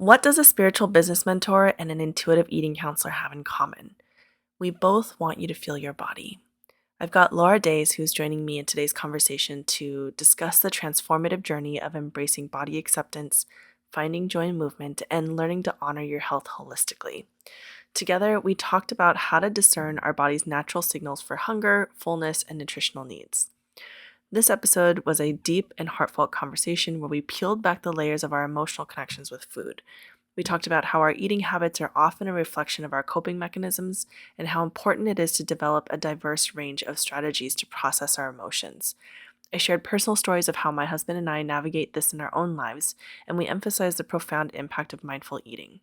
What does a spiritual business mentor and an intuitive eating counselor have in common? We both want you to feel your body. I've got Lara Days, who's joining me in today's conversation to discuss the transformative journey of embracing body acceptance, finding joy in movement, and learning to honor your health holistically. Together, we talked about how to discern our body's natural signals for hunger, fullness, and nutritional needs. This episode was a deep and heartfelt conversation where we peeled back the layers of our emotional connections with food. We talked about how our eating habits are often a reflection of our coping mechanisms and how important it is to develop a diverse range of strategies to process our emotions. I shared personal stories of how my husband and I navigate this in our own lives, and we emphasized the profound impact of mindful eating.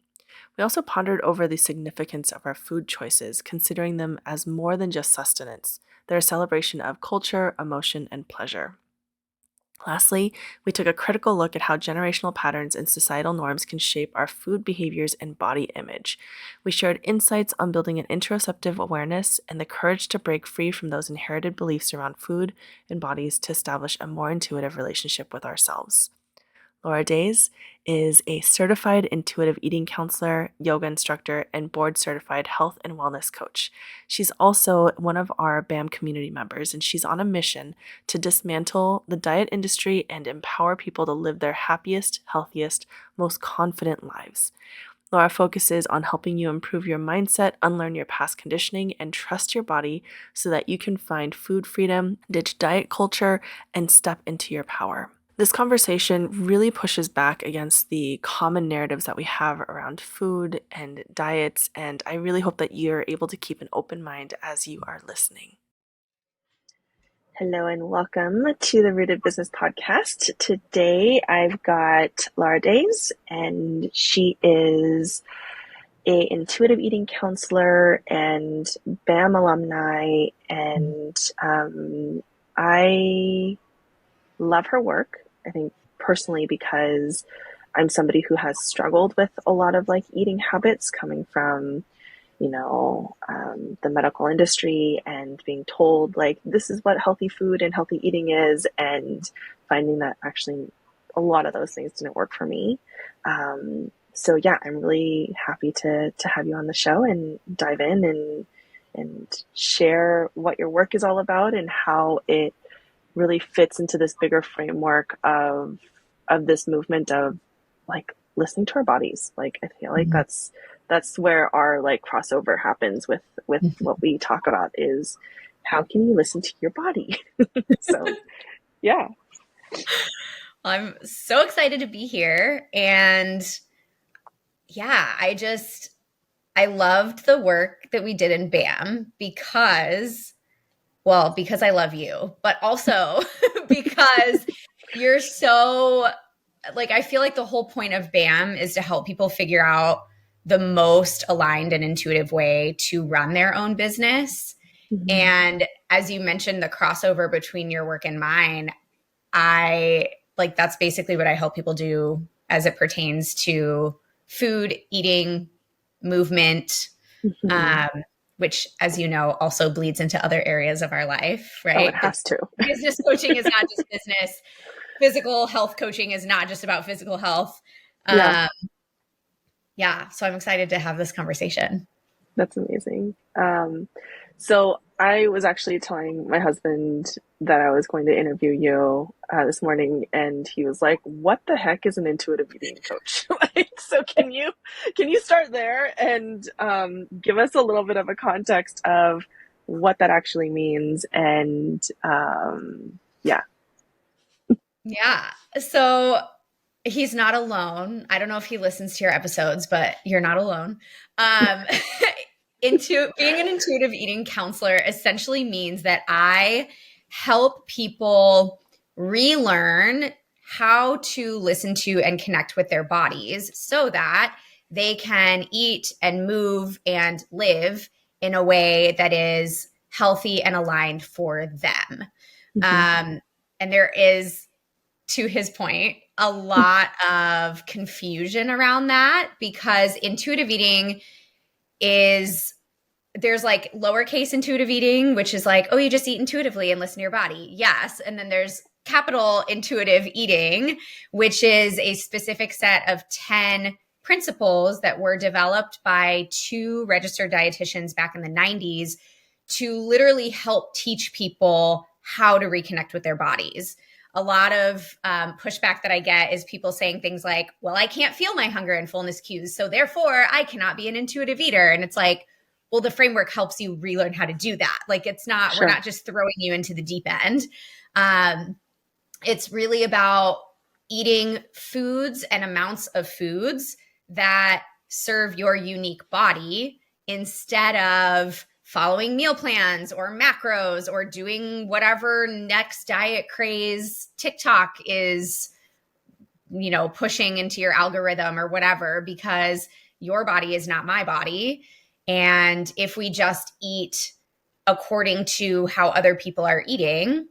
We also pondered over the significance of our food choices, considering them as more than just sustenance. They're a celebration of culture, emotion, and pleasure. Lastly, we took a critical look at how generational patterns and societal norms can shape our food behaviors and body image. We shared insights on building an interoceptive awareness and the courage to break free from those inherited beliefs around food and bodies to establish a more intuitive relationship with ourselves. Lara Days is a certified intuitive eating counselor, yoga instructor, and board-certified health and wellness coach. She's also one of our BAM community members, and she's on a mission to dismantle the diet industry and empower people to live their happiest, healthiest, most confident lives. Lara focuses on helping you improve your mindset, unlearn your past conditioning, and trust your body so that you can find food freedom, ditch diet culture, and step into your power. This conversation really pushes back against the common narratives that we have around food and diets, and I really hope that you're able to keep an open mind as you are listening. Hello and welcome to the Rooted Business Podcast. Today I've got Lara Days, and she is an intuitive eating counselor and BAM alumni, and I love her work. I think personally because I'm somebody who has struggled with a lot of eating habits coming from, the medical industry and being told this is what healthy food and healthy eating is, and finding that actually a lot of those things didn't work for me. So yeah, I'm really happy to have you on the show and dive in and share what your work is all about and how it really fits into this bigger framework of this movement of listening to our bodies. I feel like that's where our crossover happens with what we talk about is how can you listen to your body? So yeah. I'm so excited to be here. And yeah, I loved the work that we did in BAM because I love you, but also because you're so I feel like the whole point of BAM is to help people figure out the most aligned and intuitive way to run their own business. Mm-hmm. And as you mentioned, the crossover between your work and mine, that's basically what I help people do as it pertains to food, eating, movement, mm-hmm. Which, as you know, also bleeds into other areas of our life, right? Oh, it has to. Business coaching is not just business. Physical health coaching is not just about physical health. Yeah. So I'm excited to have this conversation. That's amazing. So I was actually telling my husband that I was going to interview you this morning, and he was like, "What the heck is an intuitive eating coach?" So can you start there and give us a little bit of a context of what that actually means? And yeah. So he's not alone. I don't know if he listens to your episodes, but you're not alone. Being an intuitive eating counselor essentially means that I help people relearn how to listen to and connect with their bodies so that they can eat and move and live in a way that is healthy and aligned for them. Mm-hmm. And there is, to his point, a lot of confusion around that because intuitive eating there's lowercase intuitive eating, which is you just eat intuitively and listen to your body. Yes. And then there's capital intuitive eating, which is a specific set of 10 principles that were developed by two registered dietitians back in the 90s to literally help teach people how to reconnect with their bodies. A lot of pushback that I get is people saying things like, well, I can't feel my hunger and fullness cues, so therefore I cannot be an intuitive eater. And it's like, well, the framework helps you relearn how to do that. Like, it's not, we're Sure. not just throwing you into the deep end. It's really about eating foods and amounts of foods that serve your unique body instead of following meal plans or macros or doing whatever next diet craze TikTok is, pushing into your algorithm or whatever, because your body is not my body. And if we just eat according to how other people are eating,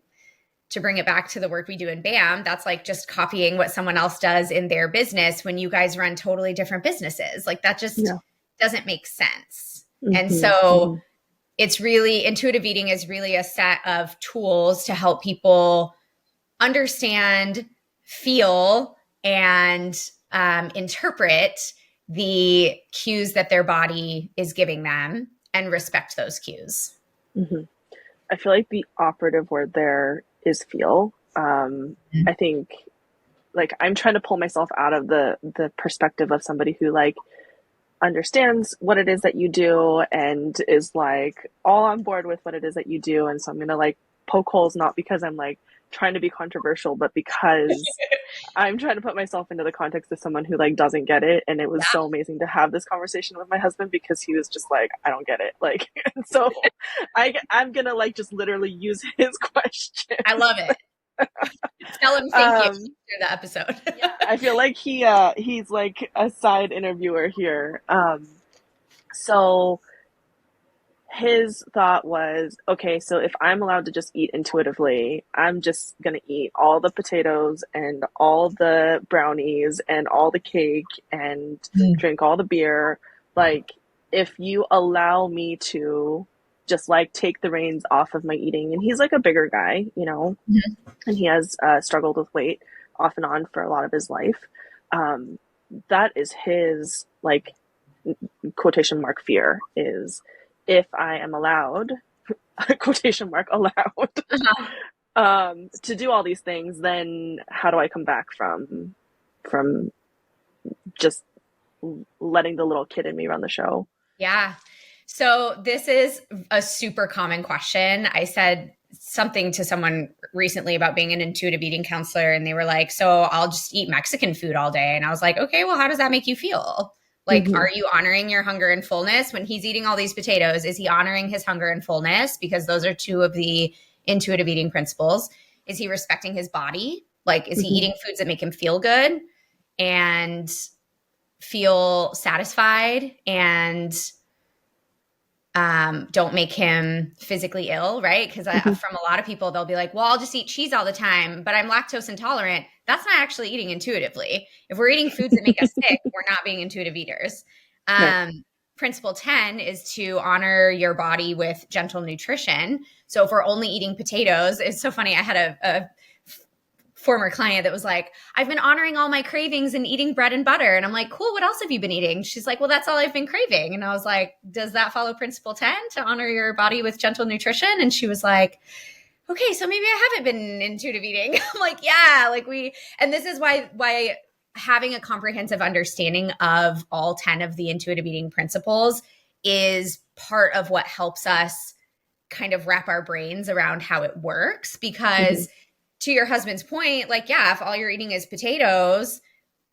to bring it back to the work we do in BAM, that's like just copying what someone else does in their business when you guys run totally different businesses. Like, that just Yeah. doesn't make sense. And Mm-hmm. so it's really, intuitive eating is really a set of tools to help people understand, feel, and interpret the cues that their body is giving them and respect those cues. Mm-hmm. I feel like the operative word there is feel. I think, like, I'm trying to pull myself out of the perspective of somebody who like understands what it is that you do and is like all on board with what it is that you do. And so I'm gonna like poke holes, not because I'm like trying to be controversial, but because I'm trying to put myself into the context of someone who like doesn't get it. And it was so amazing to have this conversation with my husband because he was just like, I don't get it. Like, and so I'm gonna like just literally use his question. I love it. Tell him thank you through the episode. I feel like he's like a side interviewer here. So his thought was, okay, so if I'm allowed to just eat intuitively, I'm just gonna eat all the potatoes and all the brownies and all the cake and drink all the beer. Like, if you allow me to just like take the reins off of my eating, and he's like a bigger guy, and he has struggled with weight off and on for a lot of his life. That is his like quotation mark fear is, if I am allowed, quotation mark allowed, to do all these things, then how do I come back from just letting the little kid in me run the show? Yeah. So this is a super common question. I said something to someone recently about being an intuitive eating counselor, and they were like, so I'll just eat Mexican food all day. And I was like, okay, well, how does that make you feel? Like, are you honoring your hunger and fullness when he's eating all these potatoes? Is he honoring his hunger and fullness? Because those are two of the intuitive eating principles. Is he respecting his body? Like, is he eating foods that make him feel good and feel satisfied and don't make him physically ill, right? Because from a lot of people, they'll be like, well, I'll just eat cheese all the time, but I'm lactose intolerant. That's not actually eating intuitively. If we're eating foods that make us sick, we're not being intuitive eaters. Right. Principle 10 is to honor your body with gentle nutrition. So if we're only eating potatoes, it's so funny. I had a former client that was like, I've been honoring all my cravings and eating bread and butter. And I'm like, cool, what else have you been eating? She's like, well, that's all I've been craving. And I was like, does that follow principle 10 to honor your body with gentle nutrition? And she was like, okay, so maybe I haven't been intuitive eating. I'm like, yeah, and this is why having a comprehensive understanding of all 10 of the intuitive eating principles is part of what helps us kind of wrap our brains around how it works. Because to your husband's point, like, yeah, if all you're eating is potatoes,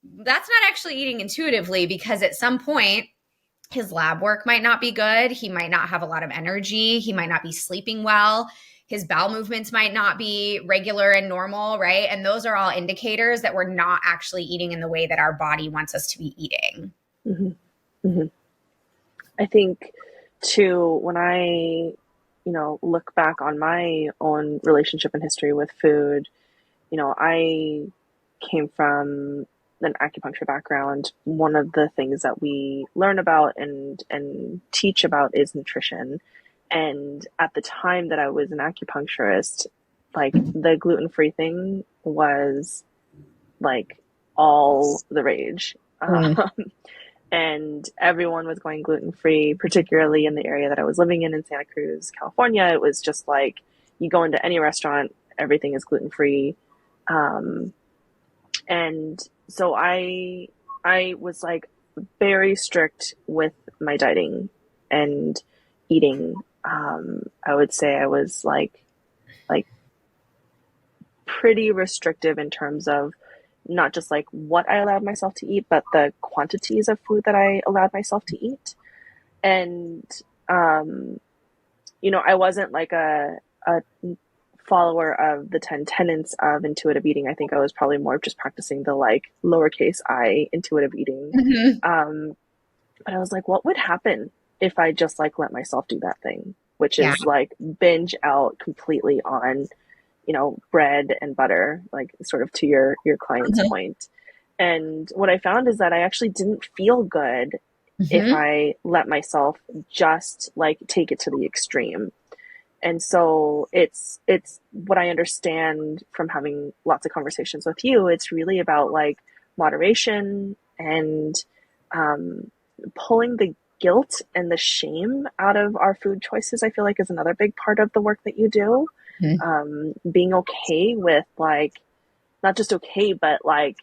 that's not actually eating intuitively, because at some point his lab work might not be good. He might not have a lot of energy. He might not be sleeping well. His bowel movements might not be regular and normal, right? And those are all indicators that we're not actually eating in the way that our body wants us to be eating. I think too, when I look back on my own relationship and history with food, I came from an acupuncture background. One of the things that we learn about and teach about is nutrition. And at the time that I was an acupuncturist, like, the gluten-free thing was like all the rage. Mm. And everyone was going gluten free, particularly in the area that I was living in Santa Cruz, California. It was just like you go into any restaurant, everything is gluten free. Um, and so I was like very strict with my dieting and eating. I would say I was like pretty restrictive in terms of not just like what I allowed myself to eat, but the quantities of food that I allowed myself to eat. And um, I wasn't like a follower of the 10 tenets of intuitive eating. I think I was probably more just practicing the like lowercase I intuitive eating. Mhm. Um, but I was like, what would happen if I just like let myself do that thing, which Yeah. is like binge out completely on, bread and butter, like sort of to your client's Mhm. point. And what I found is that I actually didn't feel good if Mhm. I let myself just like take it to the extreme. And so it's what I understand from having lots of conversations with you. It's really about like moderation and um, pulling the guilt and the shame out of our food choices. I feel like is another big part of the work that you do. Mhm. Being okay with like not just okay, but like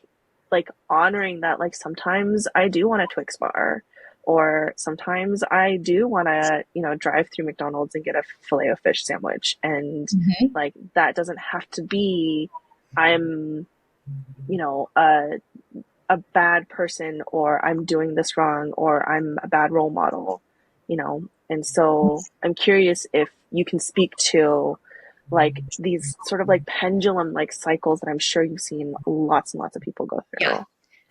honoring that like sometimes I do want a Twix bar or sometimes I do want to, drive through McDonald's and get a filet of fish sandwich. And Mhm. like that doesn't have to be I'm, you know, a bad person or I'm doing this wrong or I'm a bad role model. And so I'm curious if you can speak to like these sort of like pendulum like cycles that I'm sure you've seen lots and lots of people go Yeah. through.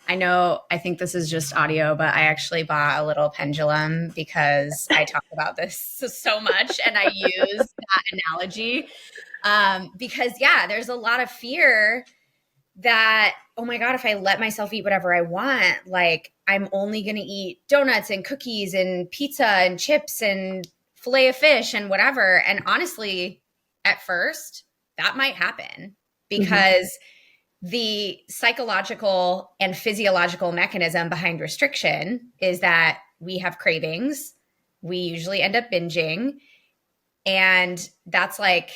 I know, I think this is just audio, but I actually bought a little pendulum because I talk about this so much and I use that analogy. Because, yeah, there's a lot of fear that, oh my God, if I let myself eat whatever I want, like I'm only going to eat donuts and cookies and pizza and chips and filet of fish and whatever. And honestly, at first, that might happen Mm-hmm. because the psychological and physiological mechanism behind restriction is that we have cravings. We usually end up binging. And that's like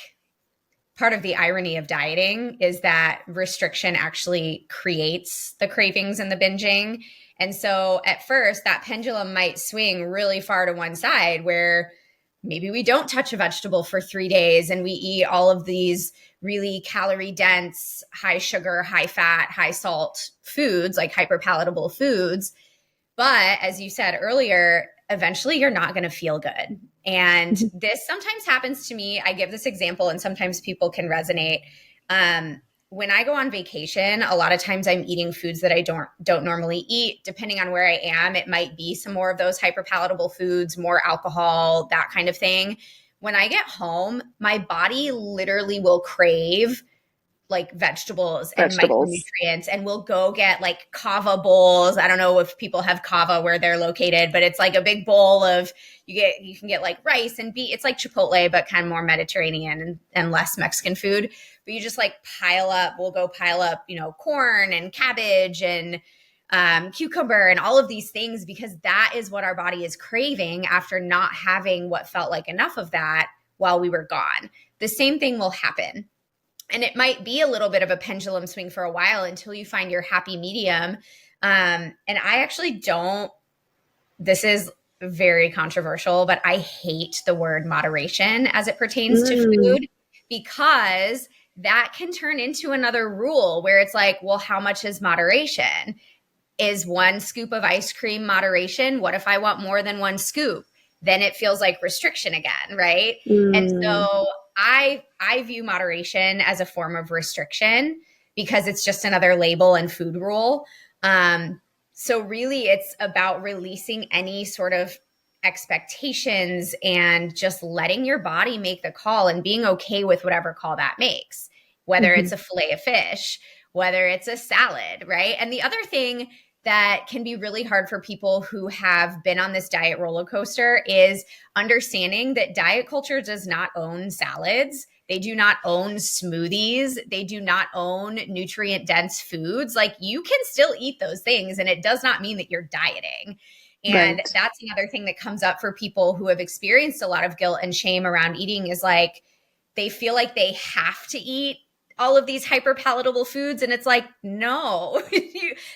part of the irony of dieting is that restriction actually creates the cravings and the binging. And so at first, that pendulum might swing really far to one side where maybe we don't touch a vegetable for 3 days and we eat all of these really calorie dense, high sugar, high fat, high salt foods, like hyperpalatable foods. But as you said earlier, eventually you're not going to feel good. And Mm-hmm. this sometimes happens to me. I give this example, and sometimes people can resonate. When I go on vacation, a lot of times I'm eating foods that I don't normally eat. Depending on where I am, it might be some more of those hyperpalatable foods, more alcohol, that kind of thing. When I get home, my body literally will crave like vegetables and Vegetables. micronutrients, and we'll go get like kava bowls. I don't know if people have kava where they're located, but it's like a big bowl of you can get like rice and beet. It's like Chipotle but kind of more Mediterranean and less Mexican food. But you just like we'll go pile up, corn and cabbage and cucumber and all of these things because that is what our body is craving after not having what felt like enough of that while we were gone. The same thing will happen, and it might be a little bit of a pendulum swing for a while until you find your happy medium. And I actually don't, this is very controversial, but I hate the word moderation as it pertains to Mm, food because that can turn into another rule where it's like, well, how much is moderation? Is one scoop of ice cream moderation? What if I want more than one scoop? Then it feels like restriction again, right? And mm, so I view moderation as a form of restriction because it's just another label and food rule. So really it's about releasing any sort of expectations and just letting your body make the call and being okay with whatever call that makes, whether mm-hmm. it's a fillet of fish, whether it's a salad, right? And the other thing that can be really hard for people who have been on this diet roller coaster is understanding that diet culture does not own salads. They do not own smoothies. They do not own nutrient dense foods. Like, you can still eat those things, and it does not mean that you're dieting. And Right. that's another thing that comes up for people who have experienced a lot of guilt and shame around eating, is like they feel like they have to eat all of these hyper palatable foods. And it's like, no,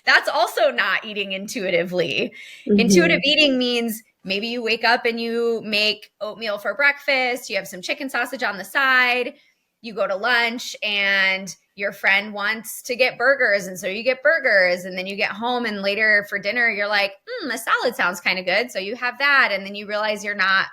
that's also not eating intuitively. Intuitive Mm-hmm. eating means maybe you wake up and you make oatmeal for breakfast, you have some chicken sausage on the side, you go to lunch and your friend wants to get burgers. And so you get burgers, and then you get home and later for dinner, you're like, the salad sounds kind of good. So you have that. And then you realize you're not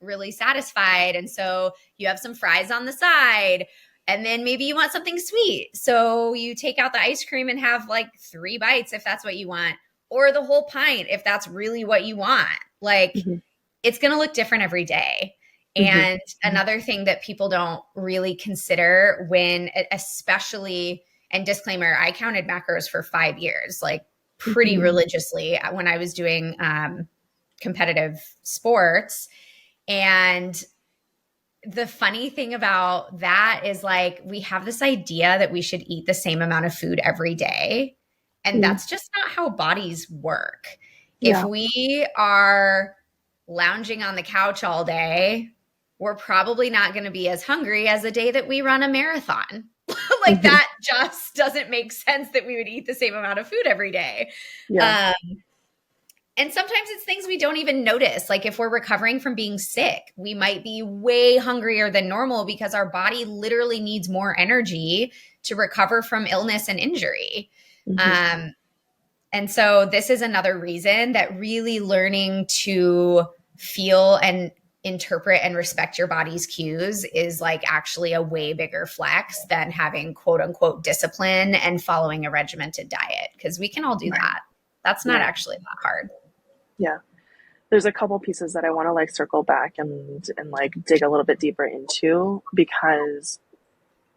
really satisfied. And so you have some fries on the side. And then maybe you want something sweet. So you take out the ice cream and have like 3 bites if that's what you want, or the whole pint if that's really what you want. Like, Mm-hmm. it's going to look different every day. Mm-hmm. And another thing that people don't really consider when, especially, and disclaimer, I counted macros for 5 years, like pretty Mm-hmm. religiously when I was doing competitive sports. And the funny thing about that is, like, we have this idea that we should eat the same amount of food every day. And Mm. that's just not how bodies work. If Yeah. we are lounging on the couch all day, we're probably not going to be as hungry as a day that we run a marathon. Like, Mm-hmm. that just doesn't make sense that we would eat the same amount of food every day. Yeah. Um, and sometimes it's things we don't even notice. Like, if we're recovering from being sick, we might be way hungrier than normal because our body literally needs more energy to recover from illness and injury. Mm-hmm. Um, and so this is another reason that really learning to feel and interpret and respect your body's cues is like actually a way bigger flex than having quote unquote discipline and following a regimented diet, because we can all do Right. that. That's not Right. actually that hard. Yeah. There's a couple pieces that I want to like circle back and like dig a little bit deeper into, because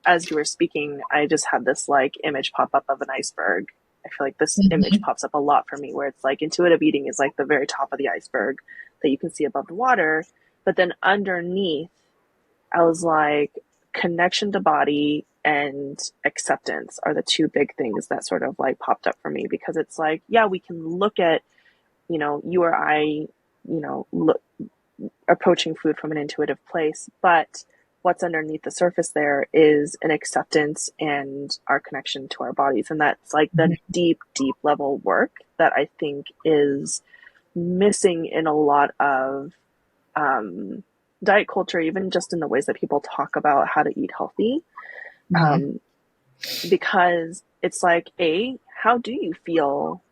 as you were speaking, I just had this like image pop up of an iceberg. I feel like this image Mhm. pops up a lot for me, where it's like intuitive eating is like the very top of the iceberg that you can see above the water. But then underneath, I was like, connection to body and acceptance are the two big things that sort of like popped up for me, because it's like, yeah, we can look at, you or I, look, approaching food from an intuitive place, but what's underneath the surface there is an acceptance and our connection to our bodies. And that's like the deep, deep level work that I think is missing in a lot of diet culture, even just in the ways that people talk about how to eat healthy. Mhm. Um, because it's like, how do you feel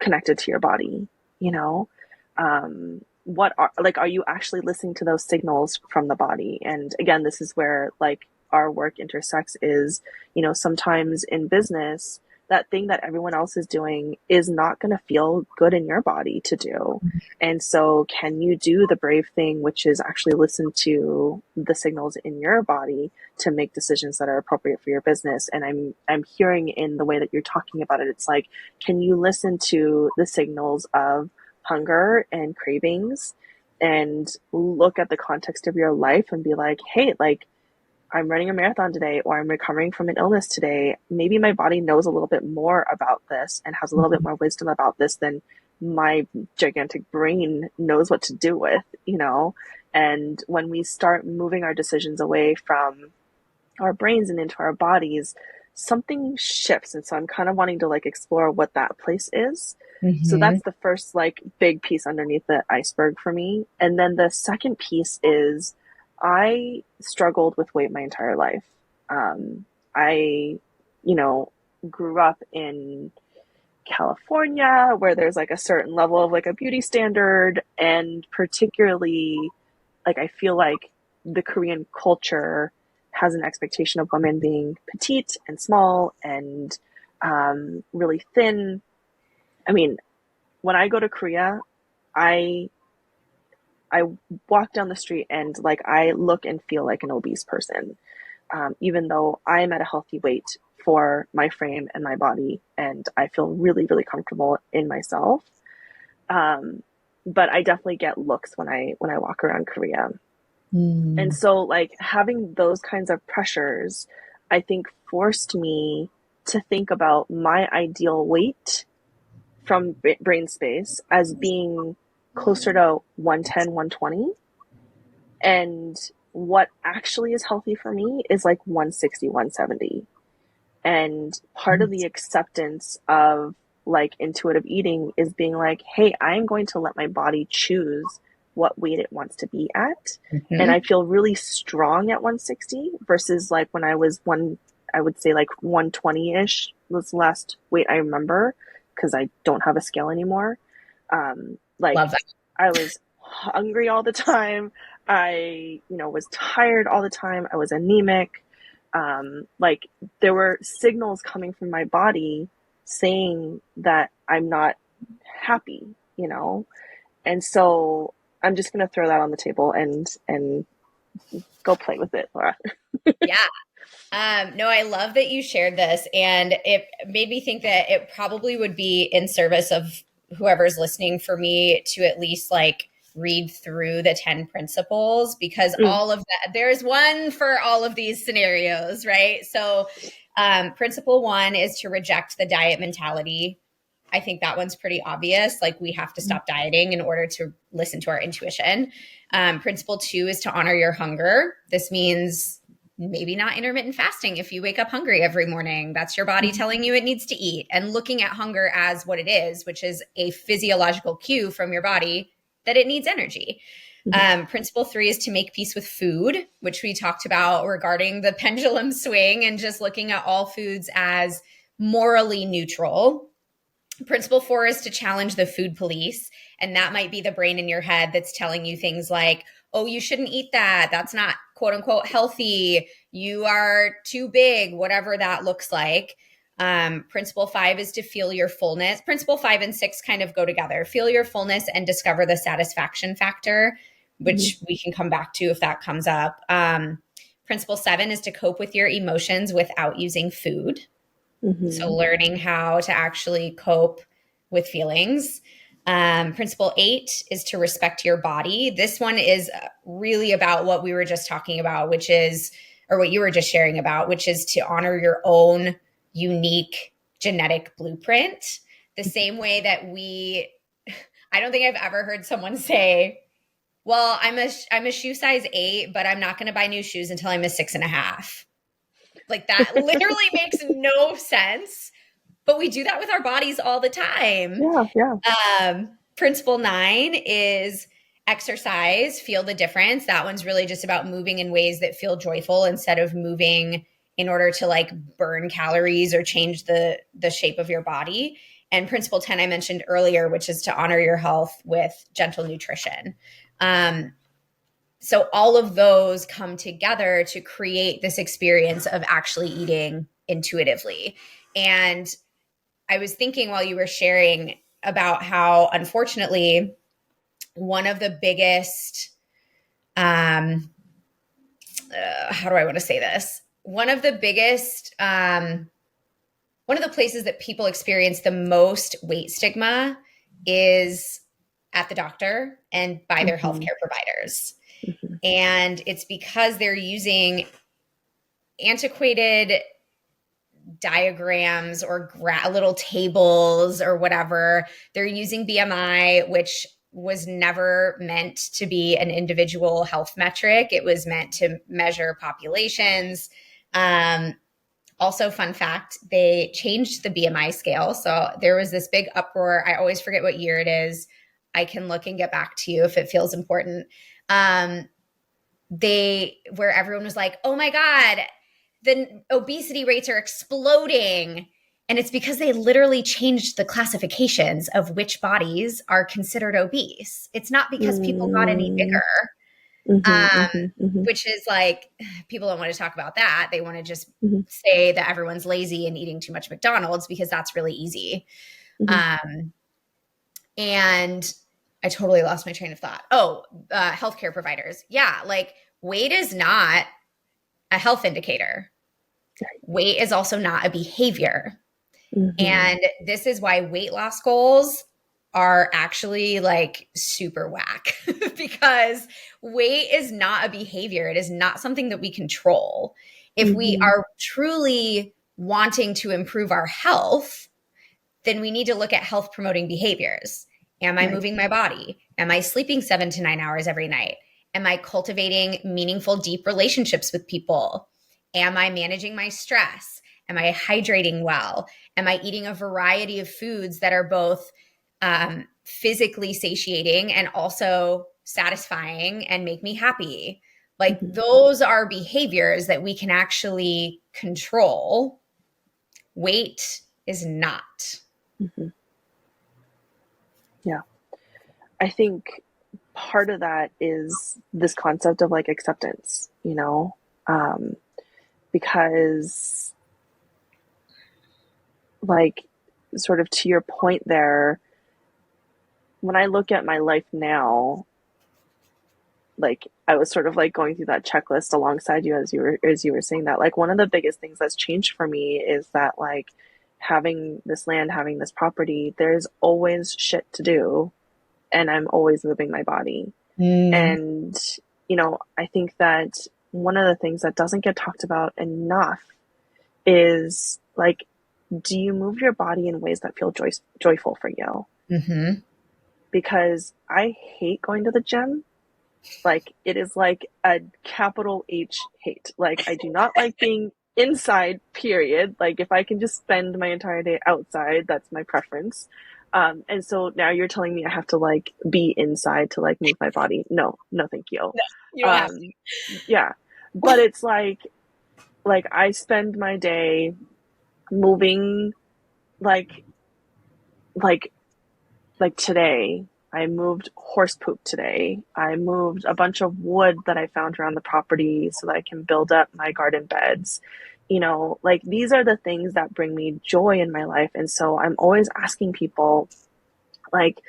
connected to your body? You know, are you actually listening to those signals from the body? And again, this is where like our work intersects is, sometimes in business, that thing that everyone else is doing is not going to feel good in your body to do. And so can you do the brave thing, which is actually listen to the signals in your body to make decisions that are appropriate for your business? And I'm hearing in the way that you're talking about it, it's like, can you listen to the signals of hunger and cravings and look at the context of your life and be like, hey, like, I'm running a marathon today, or I'm recovering from an illness today. Maybe my body knows a little bit more about this and has a little bit more wisdom about this than my gigantic brain knows what to do with. And when we start moving our decisions away from our brains and into our bodies, something shifts. And so I'm kind of wanting to like explore what that place is. So Mhm. that's the first like big piece underneath the iceberg for me. And then the second piece is I struggled with weight my entire life. I, you know, grew up in California where there's like a certain level of like a beauty standard, and particularly like I feel like the Korean culture has an expectation of women being petite and small and really thin. I mean, when I go to Korea, I I walk down the street and like I look and feel like an obese person, even though I'm at a healthy weight for my frame and my body, and I feel really, really comfortable in myself. Um, but I definitely get looks when I walk around Korea. And Mm. so like having those kinds of pressures, I think forced me to think about my ideal weight from brain space as being closer to 110, 120. And what actually is healthy for me is like 160, 170. And part of the acceptance of like intuitive eating is being like, hey, I'm going to let my body choose what weight it wants to be at. And I Mhm. feel really strong at 160 versus like when I was I would say like 120 ish was the last weight I remember because I don't have a scale anymore. Like Love that. I was hungry all the time. I, was tired all the time. I was anemic. Like there were signals coming from my body saying that I'm not happy. And so I'm just gonna throw that on the table and go play with it, Laura. Yeah. No, I love that you shared this, and it made me think that it probably would be in service of whoever's listening for me to at least like read through the 10 principles, because Mm, all of that, there's one for all of these scenarios, right? So, principle one is to reject the diet mentality. I think that one's pretty obvious. Like, we have to stop dieting in order to listen to our intuition. Principle two is to honor your hunger. This means maybe not intermittent fasting if you wake up hungry every morning. That's your body mhm, telling you it needs to eat, and looking at hunger as what it is, which is a physiological cue from your body that it needs energy. mhm, Principle three is to make peace with food, which we talked about regarding the pendulum swing and just looking at all foods as morally neutral. Principle four is to challenge the food police. And that might be the brain in your head that's telling you things like, oh, you shouldn't eat that. That's not quote unquote healthy. You are too big, whatever that looks like. Principle five is to feel your fullness. Principle five and six kind of go together. Feel your fullness and discover the satisfaction factor, mhm, which we can come back to if that comes up. Principle seven is to cope with your emotions without using food. So, mhm, learning how to actually cope with feelings. Principle eight is to respect your body. This one is really about what we were just talking about, which is, or what you were just sharing about, which is to honor your own unique genetic blueprint. The same way that I don't think I've ever heard someone say, well, I'm a shoe size 8, but I'm not going to buy new shoes until I'm a 6.5. Like, that literally makes no sense, but we do that with our bodies all the time. yeah, yeah. Principle nine is exercise, feel the difference. That one's really just about moving in ways that feel joyful instead of moving in order to like burn calories or change the shape of your body. And principle 10 I mentioned earlier, which is to honor your health with gentle nutrition. Um, so all of those come together to create this experience of actually eating intuitively. And I was thinking while you were sharing about how, unfortunately, one of the biggest, how do I want to say this? One of the places that people experience the most weight stigma is at the doctor and by their Mhm, healthcare providers. mhm, And it's because they're using antiquated diagrams or little tables or whatever. They're using BMI, which was never meant to be an individual health metric. It was meant to measure populations. Um, Also, fun fact, they changed the BMI scale. So there was this big uproar. I always forget what year it is. I can look and get back to you if it feels important. Um, where everyone was like, oh my God, the obesity rates are exploding. And it's because they literally changed the classifications of which bodies are considered obese. It's not because people got any mm, bigger, mhm, um, mhm, mhm, which is like, people don't want to talk about that. They want to just mhm, say that everyone's lazy and eating too much McDonald's because that's really easy. mhm, Um, and I totally lost my train of thought. Oh, healthcare providers. Yeah, like weight is not a health indicator. Weight is also not a behavior. Mm-hmm. And this is why weight loss goals are actually like super whack because weight is not a behavior. It is not something that we control. If we Mm-hmm. are truly wanting to improve our health, then we need to look at health promoting behaviors. Am I Right. moving my body? Am I sleeping 7 to 9 hours every night? Am I cultivating meaningful, deep relationships with people? Am I managing my stress? Am I hydrating well? Am I eating a variety of foods that are both physically satiating and also satisfying and make me happy? Like Mm-hmm. those are behaviors that we can actually control. Weight is not. Mm-hmm. Yeah. I think part of that is this concept of like acceptance, um, because like sort of to your point there, when I look at my life now, like I was sort of like going through that checklist alongside you as you were saying that. Like one of the biggest things that's changed for me is that like having this land, having this property, there's always shit to do and I'm always moving my body. Mm, And I think that one of the things that doesn't get talked about enough is like, do you move your body in ways that feel joyful for you? mhm. Because I hate going to the gym. Like it is like a capital H hate. Like I do not like being inside, period. Like if I can just spend my entire day outside, that's my preference. And so now you're telling me I have to like be inside to like move my body. No, no, thank you. No, you don't have Um, yeah. But it's like I spend my day moving like like like today, I moved horse poop today. I moved a bunch of wood that I found around the property so that I can build up my garden beds. Like these are the things that bring me joy in my life. And so I'm always asking people like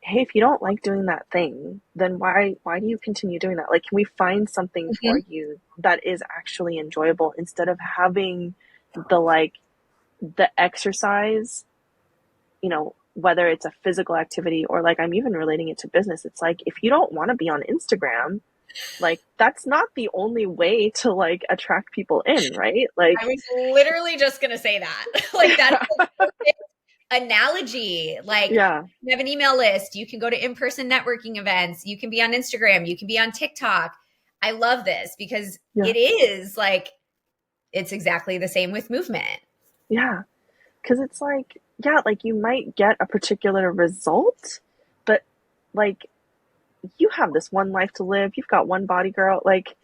hey, if you don't like doing that thing, then why do you continue doing that? Like can we find something to. for Mhm. you that is actually enjoyable instead of having the the exercise, whether it's a physical activity or like I'm even relating it to business. It's like if you don't want to be on Instagram, like that's not the only way to like attract people in, right? I Like, was literally just gonna say that. Like that is a perfect analogy. Like yeah, you have an email list, you can go to in-person networking events, you can be on Instagram, you can be on TikTok. I love this because yeah, it is like it's exactly the same with movement. yeah. Cause it's like, yeah, like you might get a particular result, but like you have this one life to live. You've got one body, girl. Like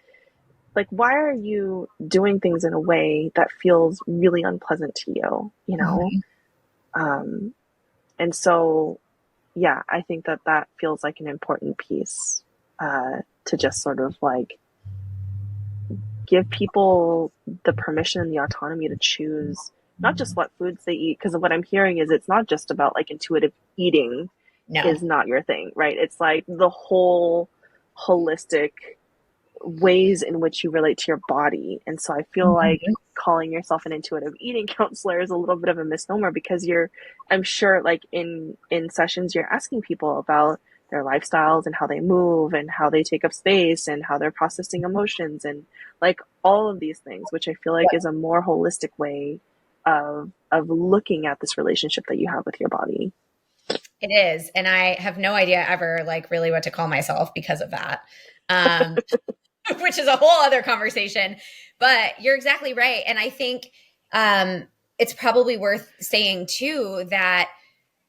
why are you doing things in a way that feels really unpleasant to you, Mhm. Um, and so yeah, I think that that feels like an important piece to just sort of like give people the permission and the autonomy to choose not just what foods they eat, because what I'm hearing is it's not just about like intuitive eating No. is not your thing, right? It's like the whole holistic ways in which you relate to your body. And so I feel like Mhm. calling yourself an intuitive eating counselor is a little bit of a misnomer because I'm sure like in sessions you're asking people about their lifestyles and how they move and how they take up space and how they're processing emotions and like all of these things, which I feel like is a more holistic way of looking at this relationship that you have with your body. It is. And I have no idea ever like really what to call myself because of that. Um, which is a whole other conversation. But you're exactly right. And I think it's probably worth saying too that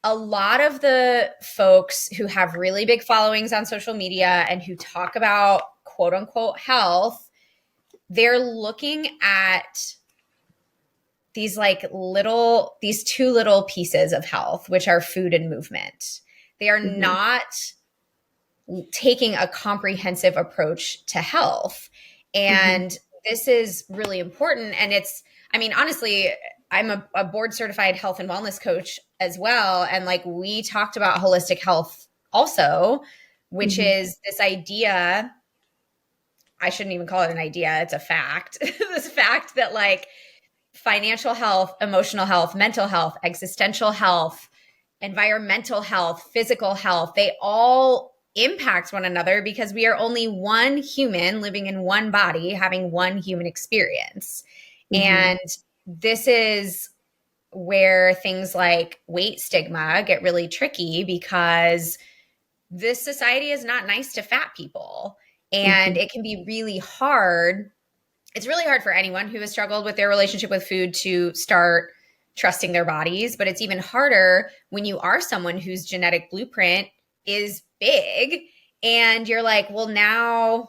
a lot of the folks who have really big followings on social media and who talk about quote unquote health, they're looking at these two little pieces of health, which are food and movement. They are Mm-hmm. not taking a comprehensive approach to health. Mm-hmm. And this is really important. And I mean, honestly, I'm a board certified health and wellness coach as well. And like we talked about holistic health also, which Mm-hmm. is this idea I shouldn't even call it an idea, it's a fact. This fact that like financial health, emotional health, mental health, existential health, environmental health, physical health, they all impact one another because we are only one human living in one body, having one human experience. Mm-hmm. And this is where things like weight stigma get really tricky because this society is not nice to fat people. And Mm-hmm. it can be really hard. It's really hard for anyone who has struggled with their relationship with food to start trusting their bodies. But it's even harder when you are someone whose genetic blueprint is big and you're like, well, now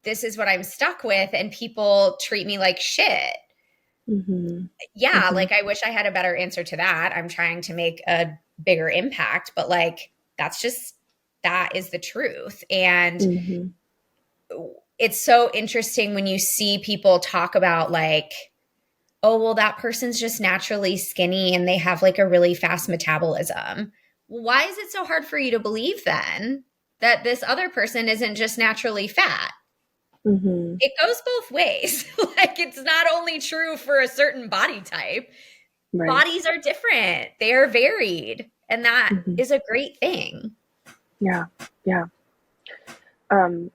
this is what I'm stuck with. And people treat me like shit. Mm-hmm. Yeah, Mm-hmm. like I wish I had a better answer to that. I'm trying to make a bigger impact, but like that's just that is the truth. And Mm-hmm. it's so interesting when you see people talk about like, oh, well, that person's just naturally skinny and they have like a really fast metabolism. Why is it so hard for you to believe then that this other person isn't just naturally fat? Mm-hmm. It goes both ways. Like it's not only true for a certain body type, Right. bodies are different, they are varied. And that Mm-hmm. is a great thing. Yeah. Yeah. Um,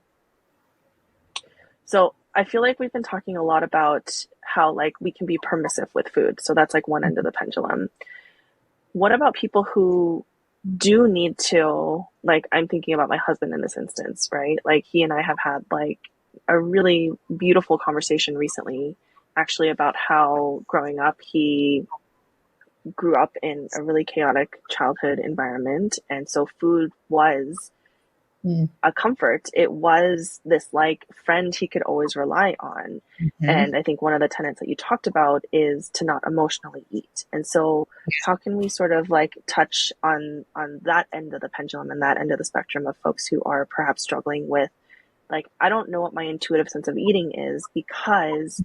so I feel like we've been talking a lot about how like we can be permissive with food. So that's like one end of the pendulum. What about people who do need to, like, I'm thinking about my husband in this instance, right? Like, he and I have had like a really beautiful conversation recently, actually, about how growing up, he grew up in a really chaotic childhood environment. And so food was Mm-hmm. a comfort. It was this like friend he could always rely on. And I think one of the tenets that you talked about is to not emotionally eat. And so how can we sort of like touch on that end of the pendulum and that end of the spectrum of folks who are perhaps struggling with like, I don't know what my intuitive sense of eating is because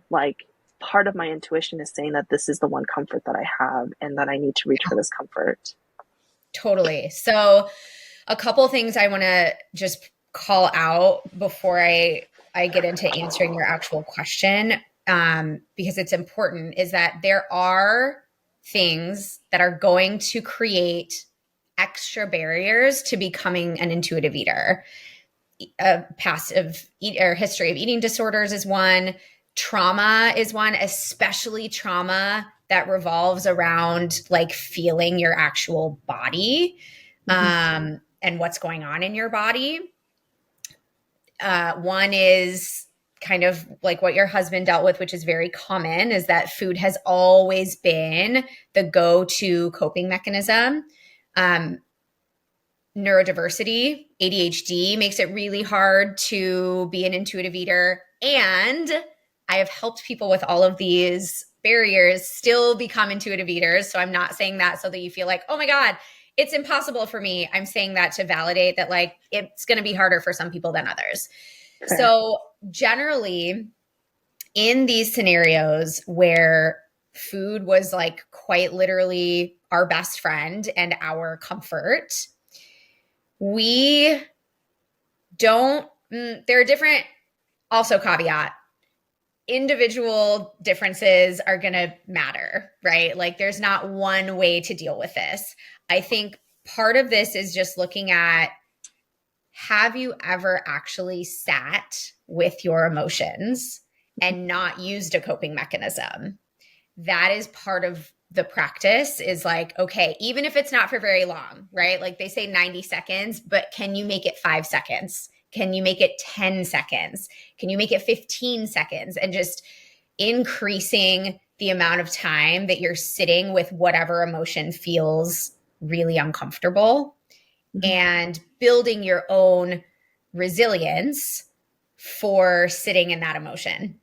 like part of my intuition is saying that this is the one comfort that I have and that I need to reach for this comfort. Totally. So, a couple things I want to just call out before I get into answering your actual question, because it's important, is that there are things that are going to create extra barriers to becoming an intuitive eater. A passive eat or history of eating disorders is one. Trauma is one, especially trauma that revolves around like feeling your actual body, Mm-hmm. and what's going on in your body. One is kind of like what your husband dealt with, which is very common, is that food has always been the go-to coping mechanism. Um, Neurodiversity, ADHD makes it really hard to be an intuitive eater. And I have helped people with all of these barriers still become intuitive eaters. So I'm not saying that so that you feel like, oh my God, it's impossible for me. I'm saying that to validate that like it's going to be harder for some people than others. Fair. So generally, in these scenarios where food was like quite literally our best friend and our comfort, we don't, there are different, also caveat, individual differences are going to matter, right? Like there's not one way to deal with this. I think part of this is just looking at, have you ever actually sat with your emotions and not used a coping mechanism? That is part of the practice, is like, okay, even if it's not for very long, right? Like they say 90 seconds, but can you make it 5 seconds? Can you make it 10 seconds? Can you make it 15 seconds? And just increasing the amount of time that you're sitting with whatever emotion feels really uncomfortable Mm-hmm. and building your own resilience for sitting in that emotion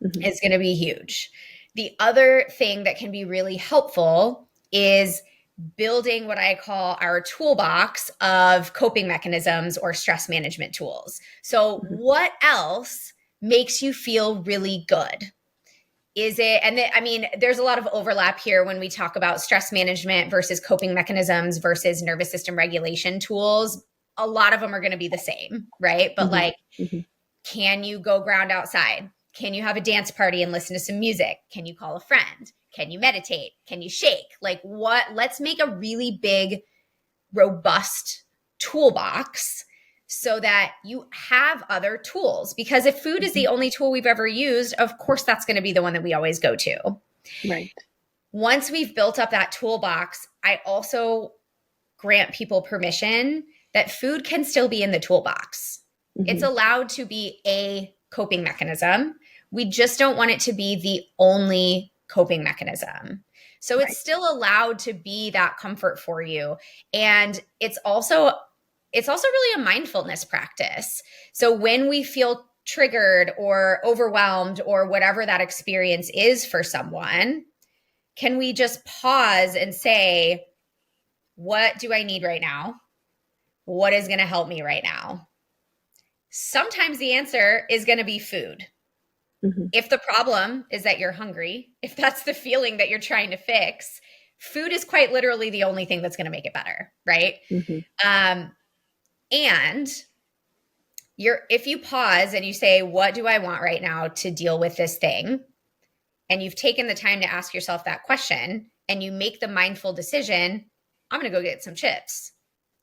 Mm-hmm. is going to be huge. The other thing that can be really helpful is building what I call our toolbox of coping mechanisms or stress management tools. So, Mm-hmm. what else makes you feel really good? Is it, and I mean, there's a lot of overlap here when we talk about stress management versus coping mechanisms versus nervous system regulation tools. A lot of them are going to be the same, right? But Mm-hmm. like, Mm-hmm. Can you go ground outside? Can you have a dance party and listen to some music? Can you call a friend? Can you meditate? Can you shake? Like what? Let's make a really big, robust toolbox so that you have other tools. Because if food is the only tool we've ever used, of course, that's going to be the one that we always go to. Right. Once we've built up that toolbox, I also grant people permission that food can still be in the toolbox. It's allowed to be a coping mechanism. We just don't want it to be the only coping mechanism. So it's still allowed to be that comfort for you. And it's also really a mindfulness practice. So when we feel triggered or overwhelmed or whatever that experience is for someone, can we just pause and say, what do I need right now? What is going to help me right now? Sometimes the answer is going to be food. If the problem is that you're hungry, if that's the feeling that you're trying to fix, food is quite literally the only thing that's going to make it better, right? And if you pause and you say, what do I want right now to deal with this thing? And you've taken the time to ask yourself that question and you make the mindful decision, I'm going to go get some chips.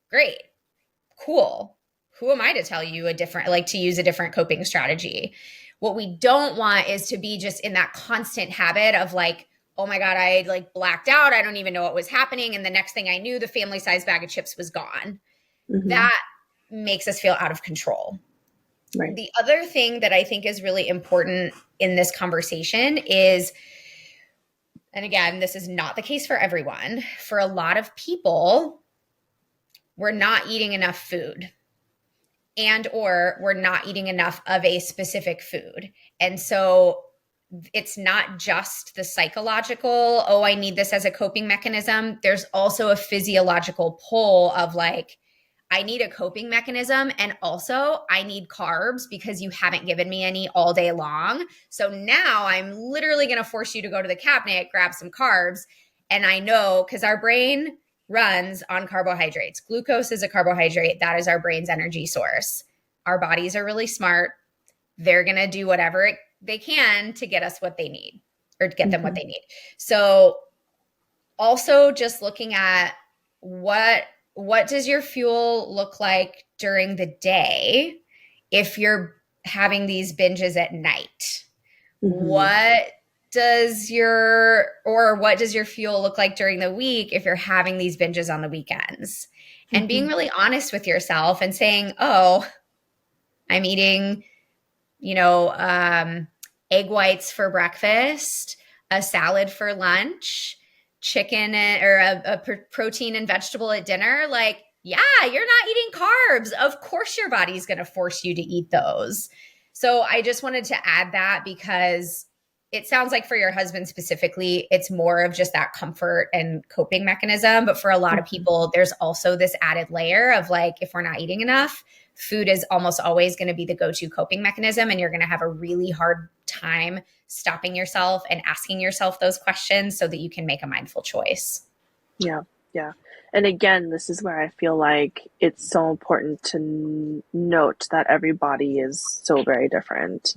Great. Cool. Who am I to tell you to use a different coping strategy? What we don't want is to be just in that constant habit of like, oh my God, I like blacked out. I don't even know what was happening. And the next thing I knew, the family size bag of chips was gone. That makes us feel out of control. Right. The other thing that I think is really important in this conversation is, and again, this is not the case for everyone, for a lot of people, we're not eating enough food and or we're not eating enough of a specific food. And so it's not just the psychological, oh, I need this as a coping mechanism. There's also a physiological pull of like, I need a coping mechanism. And also I need carbs because you haven't given me any all day long. So now I'm literally going to force you to go to the cabinet, grab some carbs. And I know because our brain runs on carbohydrates. Glucose is a carbohydrate. That is our brain's energy source. Our bodies are really smart. They're going to do whatever they can to get us what they need or to get them what they need. So also just looking at what does your fuel look like during the day if you're having these binges at night? What does your fuel look like during the week if you're having these binges on the weekends? And being really honest with yourself and saying, oh, I'm eating, egg whites for breakfast, a salad for lunch, chicken or a protein and vegetable at dinner. Like, yeah, you're not eating carbs. Of course your body's going to force you to eat those. So I just wanted to add that because it sounds like for your husband specifically, it's more of just that comfort and coping mechanism. But for a lot of people, there's also this added layer of like, if we're not eating enough, food is almost always going to be the go-to coping mechanism. And you're going to have a really hard time stopping yourself and asking yourself those questions so that you can make a mindful choice. Yeah. Yeah. And again, this is where I feel like it's so important to note that every body is so very different.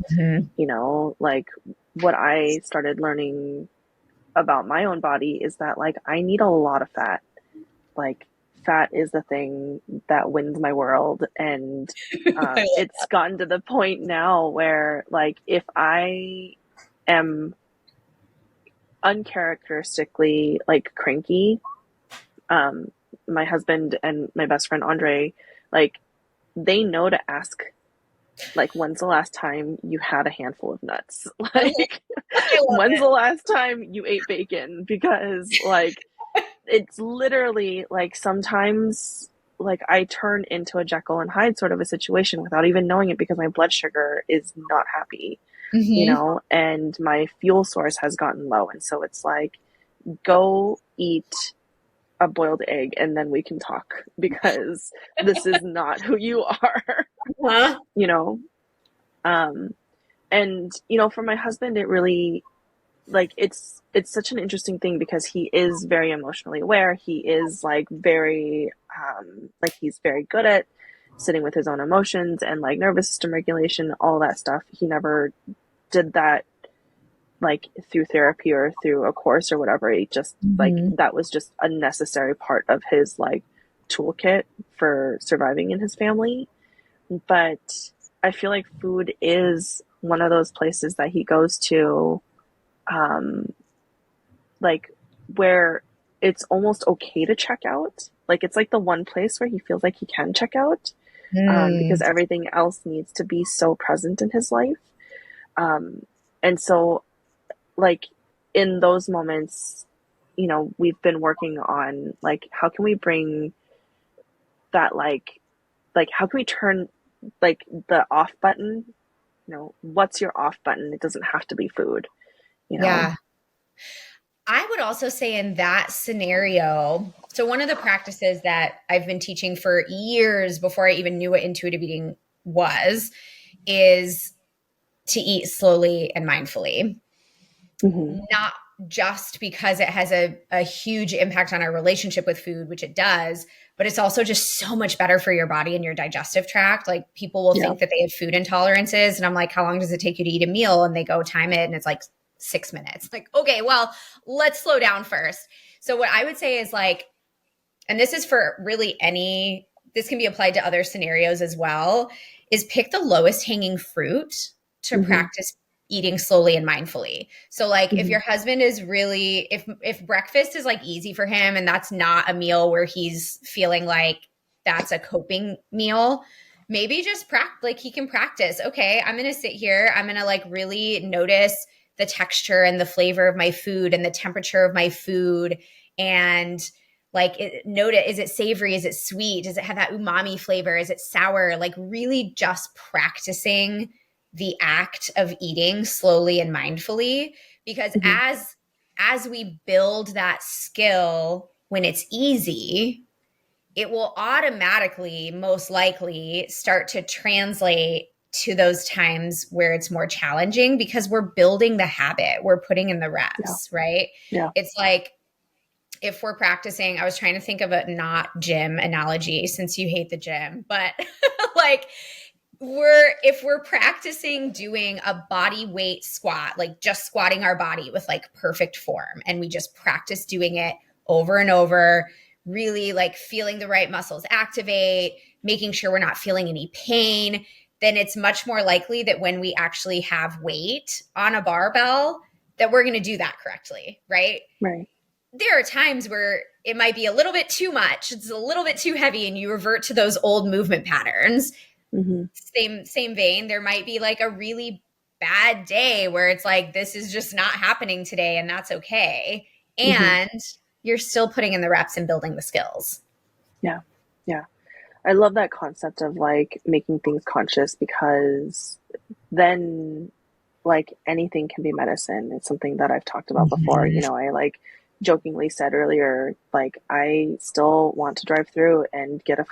Like what I started learning about my own body is that like I need a lot of fat. Like fat is the thing that wins my world. And it's gotten to the point now where like if I am uncharacteristically like cranky, my husband and my best friend Andre, like they know to ask like, when's the last time you had a handful of nuts? Like, when's the last time you ate bacon? Because like it's literally like sometimes like I turn into a Jekyll and Hyde sort of a situation without even knowing it because my blood sugar is not happy, and my fuel source has gotten low. And so it's like, go eat a boiled egg and then we can talk because this is not who you are. And for my husband, it really like it's such an interesting thing because he is very emotionally aware. He is like very like he's very good at sitting with his own emotions and like nervous system regulation, all that stuff. He never did that like through therapy or through a course or whatever. It just like Mhm. that was just a necessary part of his like toolkit for surviving in his family. But I feel like food is one of those places that he goes to, um, like where it's almost okay to check out. Like it's like the one place where he feels like he can check out, because Mm. everything else needs to be so present in his life. Um, and so, like, in those moments, we've been working on like how can we bring that like how can we turn like the off button. What's your off button? It doesn't have to be food, you know? Yeah. I would also say in that scenario, so one of the practices that I've been teaching for years before I even knew what intuitive eating was is to eat slowly and mindfully. Mm-hmm. Not just because it has a huge impact on our relationship with food, which it does, but it's also just so much better for your body and your digestive tract. Like people will Yeah. think that they have food intolerances, and I'm like, how long does it take you to eat a meal? And they go time it, and it's like 6 minutes. Like, okay, well, let's slow down first. So, what I would say is like, and this is for really this can be applied to other scenarios as well, is pick the lowest hanging fruit to Mm-hmm. practice eating slowly and mindfully. So like if Mm-hmm. your husband is really if breakfast is like easy for him and that's not a meal where he's feeling like that's a coping meal, maybe just practice like he can practice. Okay, I'm going to sit here, I'm going to like really notice the texture and the flavor of my food and the temperature of my food and like note it, is it savory, is it sweet, does it have that umami flavor, is it sour, like really just practicing the act of eating slowly and mindfully, because Mm-hmm. as we build that skill when it's easy, it will automatically most likely start to translate to those times where it's more challenging because we're building the habit, we're putting in the Yeah. reps, right? Yeah. It's like if we're practicing, I was trying to think of a not gym analogy since you hate the gym, but like if we're practicing doing a body weight squat, like just squatting our body with like perfect form, and we just practice doing it over and over, really like feeling the right muscles activate, making sure we're not feeling any pain, then it's much more likely that when we actually have weight on a barbell, that we're going to do that correctly, right? Right. There are times where it might be a little bit too much, it's a little bit too heavy, and you revert to those old movement patterns. Mm-hmm. Same vein, there might be like a really bad day where it's like this is just not happening today, and that's okay, Mm-hmm. and you're still putting in the reps and building the skills. Yeah. Yeah. I love that concept of like making things conscious, because then like anything can be medicine. It's something that I've talked about before. I like jokingly said earlier, like I still want to drive through and get a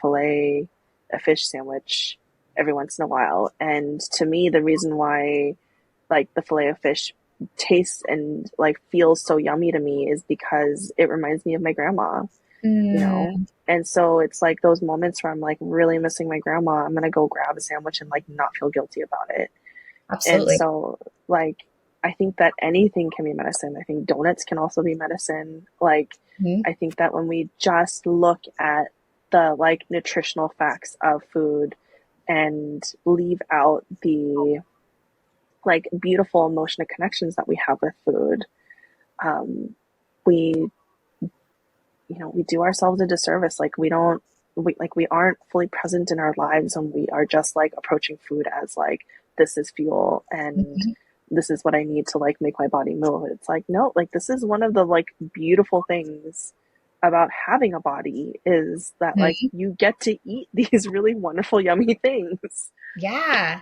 fish sandwich every once in a while. And to me, the reason why like the fillet of fish tastes and like feels so yummy to me is because it reminds me of my grandma, you know? Mm, And so it's like those moments where I'm like really missing my grandma. I'm gonna go grab a sandwich and like not feel guilty about it. And absolutely. so, like, I think that anything can be medicine. I think donuts can also be medicine. Like, Mhm. I think that when we just look at the like nutritional facts of food and leave out the like beautiful emotional connections that we have with food, um, we we do ourselves a disservice. Like we aren't fully present in our lives, and we are just like approaching food as like this is fuel and Mhm. this is what I need to like make my body move. It's like no, like this is one of the like beautiful things about having a body, is that like Mhm. you get to eat these really wonderful yummy things. Yeah.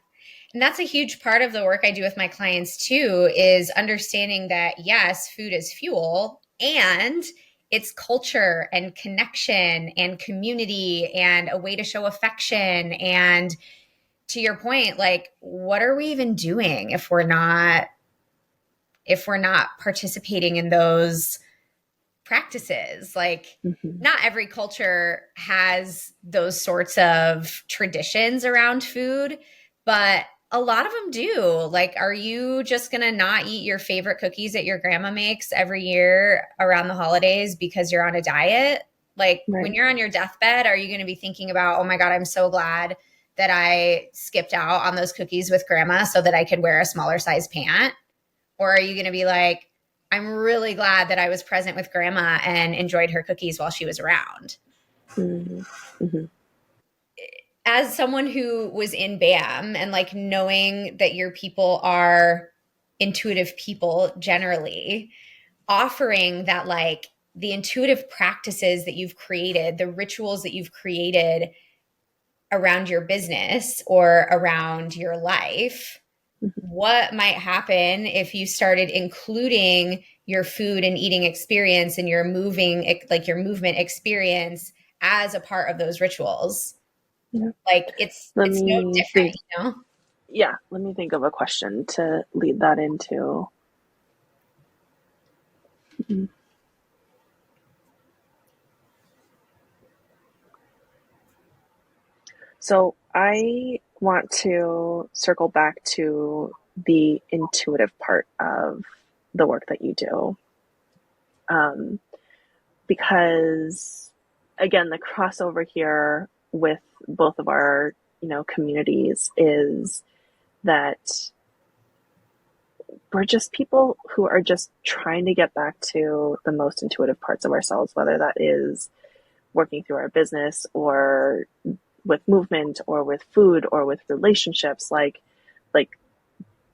And that's a huge part of the work I do with my clients too, is understanding that yes, food is fuel, and it's culture and connection and community and a way to show affection. And to your point, like what are we even doing if we're not participating in those practices. Like, Mm-hmm. not every culture has those sorts of traditions around food, but a lot of them do. Like, are you just going to not eat your favorite cookies that your grandma makes every year around the holidays because you're on a diet? Like, when Right. you're on your deathbed, are you going to be thinking about, oh my God, I'm so glad that I skipped out on those cookies with grandma so that I could wear a smaller size pant? Or are you going to be like, I'm really glad that I was present with grandma and enjoyed her cookies while she was around? Mm-hmm. Mm-hmm. As someone who was in BAM and like knowing that your people are intuitive people generally, offering that like the intuitive practices that you've created, the rituals that you've created around your business or around your life, what might happen if you started including your food and eating experience and your moving, like your movement experience as a part of those rituals? Yeah. Like Let it's no me different, think. you know? Yeah, let me think of a question to lead that into. Mhm. So I want to circle back to the intuitive part of the work that you do. Um, because again, the crossover here with both of our, communities is that we're just people who are just trying to get back to the most intuitive parts of ourselves, whether that is working through our business or with movement or with food or with relationships. Like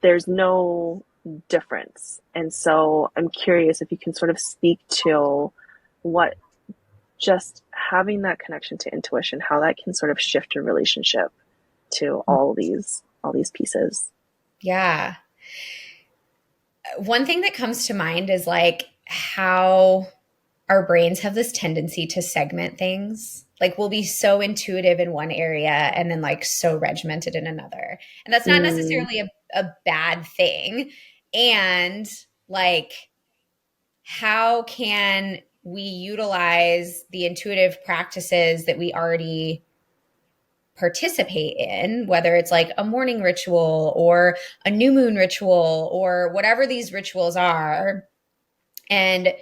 there's no difference. And so I'm curious if you can sort of speak to what just having that connection to intuition, how that can sort of shift your relationship to all these pieces. Yeah. One thing that comes to mind is like how our brains have this tendency to segment things. Like we'll be so intuitive in one area and then like so regimented in another. And that's not Mm, necessarily a bad thing. And like, how can we utilize the intuitive practices that we already participate in, whether it's like a morning ritual or a new moon ritual or whatever these rituals are, and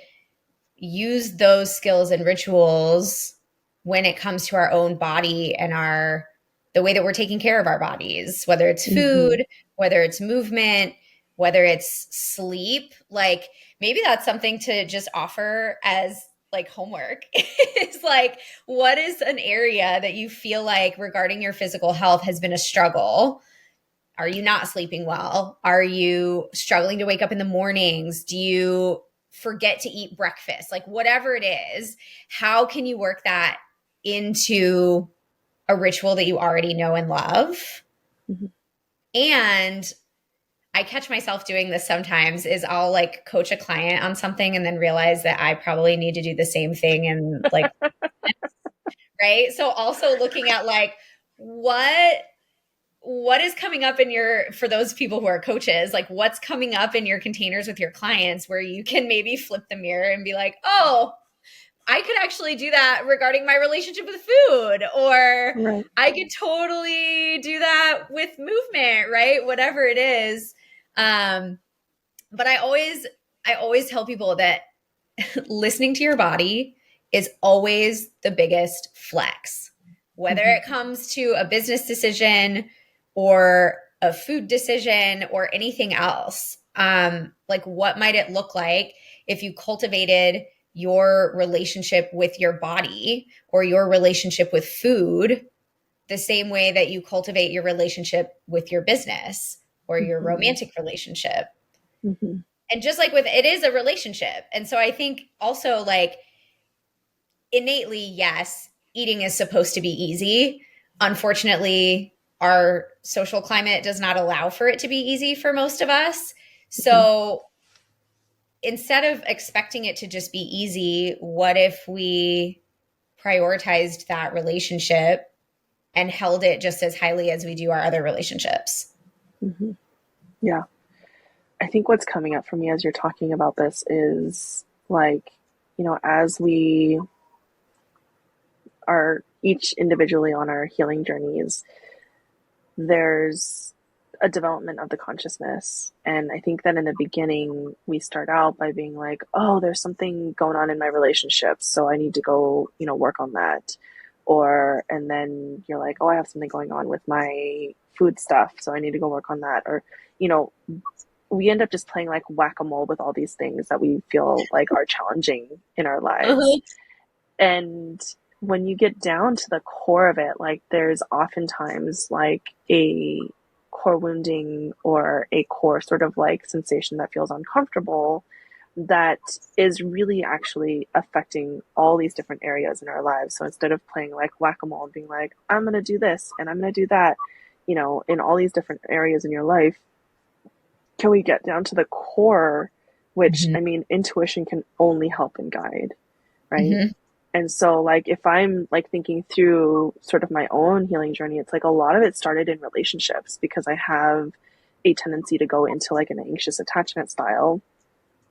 use those skills and rituals when it comes to our own body and our the way that we're taking care of our bodies, whether it's hmm food, whether it's movement, whether it's sleep. Like maybe that's something to just offer as like homework. It's like, what is an area that you feel like regarding your physical health has been a struggle? Are you not sleeping well? Are you struggling to wake up in the mornings? Do you forget to eat breakfast? Like, whatever it is, how can you work that into a ritual that you already know and love? hmm And I catch myself doing this sometimes is I'll like coach a client on something and then realize that I probably need to do the same thing and like, right? So also looking at like what is coming up in your for those people who are coaches, like what's coming up in your containers with your clients where you can maybe flip the mirror and be like, oh, I could actually do that regarding my relationship with food, or Right. I could totally do that with movement, right? Whatever it is. But I always tell people that listening to your body is always the biggest flex. Whether hmm it comes to a business decision or a food decision or anything else. Like what might it look like if you cultivated your relationship with your body or your relationship with food the same way that you cultivate your relationship with your business or your hmm romantic relationship? hmm And just like with it is a relationship. And so I think also like innately, yes, eating is supposed to be easy. Unfortunately, our social climate does not allow for it to be easy for most of us. hmm So instead of expecting it to just be easy, what if we prioritized that relationship and held it just as highly as we do our other relationships? hmm Yeah. I think what's coming up for me as you're talking about this is like as we are each individually on our healing journeys, there's a development of the consciousness. And I think that in the beginning, we start out by being like, oh, there's something going on in my relationships, so I need to go, work on that. And then you're like, oh, I have something going on with my food stuff, so I need to go work on that. Or, you know, we end up just playing like whack-a-mole with all these things that we feel like are challenging in our lives. Uh-huh. And when you get down to the core of it, like there's oftentimes like a core wounding or a core sort of like sensation that feels uncomfortable that is really actually affecting all these different areas in our lives. So instead of playing like whack-a-mole and being like, I'm going to do this and I'm going to do that, in all these different areas in your life, can we get down to the core, which Mhm. I mean, intuition can only help and guide, right? Mhm. And so, like, if I'm like thinking through sort of my own healing journey, it's like a lot of it started in relationships because I have a tendency to go into like an anxious attachment style,